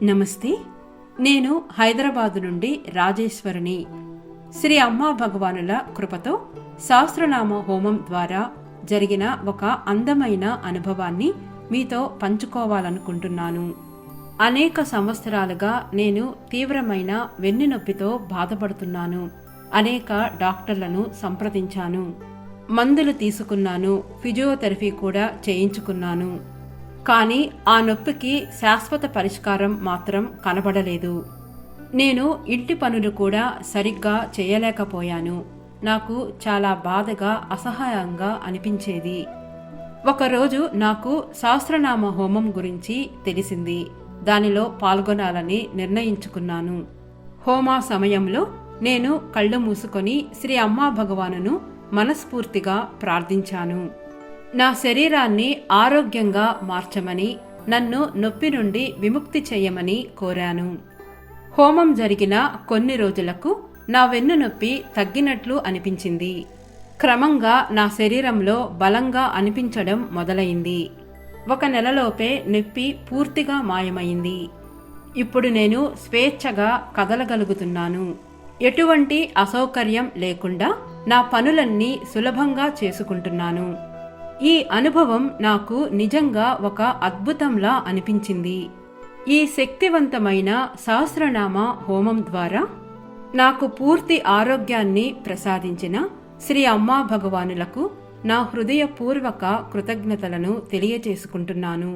నమస్తే. నేను హైదరాబాదు నుండి రాజేశ్వరిని. శ్రీ అమ్మా భగవానుల కృపతో సహస్రనామ హోమం ద్వారా జరిగిన ఒక అందమైన అనుభవాన్ని మీతో పంచుకోవాలనుకుంటున్నాను. అనేక సంవత్సరాలుగా నేను తీవ్రమైన వెన్నునొప్పితో బాధపడుతున్నాను. అనేక డాక్టర్లను సంప్రదించాను, మందులు తీసుకున్నాను, ఫిజియోథెరపీ కూడా చేయించుకున్నాను. కానీ ఆ నొప్పికి శాశ్వత పరిష్కారం మాత్రం కనబడలేదు. నేను ఇంటి పనులు కూడా సరిగ్గా చేయలేకపోయాను. నాకు చాలా బాధగా, అసహాయంగా అనిపించేది. ఒకరోజు నాకు సహస్రనామ హోమం గురించి తెలిసింది. దానిలో పాల్గొనాలని నిర్ణయించుకున్నాను. హోమా సమయంలో నేను కళ్ళు మూసుకొని శ్రీ అమ్మా భగవానును మనస్ఫూర్తిగా ప్రార్థించాను. నా శరీరాన్ని ఆరోగ్యంగా మార్చమని, నన్ను నొప్పి నుండి విముక్తి చేయమని కోరాను. హోమం జరిగిన కొన్ని రోజులకు నా వెన్ను నొప్పి తగ్గినట్లు అనిపించింది. క్రమంగా నా శరీరంలో బలంగా అనిపించడం మొదలైంది. 1 నెలలోపే నొప్పి పూర్తిగా మాయమైంది. ఇప్పుడు నేను స్వేచ్ఛగా కదలగలుగుతున్నాను. ఎటువంటి అసౌకర్యం లేకుండా నా పనులన్నీ సులభంగా చేసుకుంటున్నాను. ఈ అనుభవం నాకు నిజంగా ఒక అద్భుతంలా అనిపించింది. ఈ శక్తివంతమైన సహస్రనామ హోమం ద్వారా నాకు పూర్తి ఆరోగ్యాన్ని ప్రసాదించిన శ్రీ అమ్మా భగవానులకు నా హృదయపూర్వక కృతజ్ఞతలను తెలియజేసుకుంటున్నాను.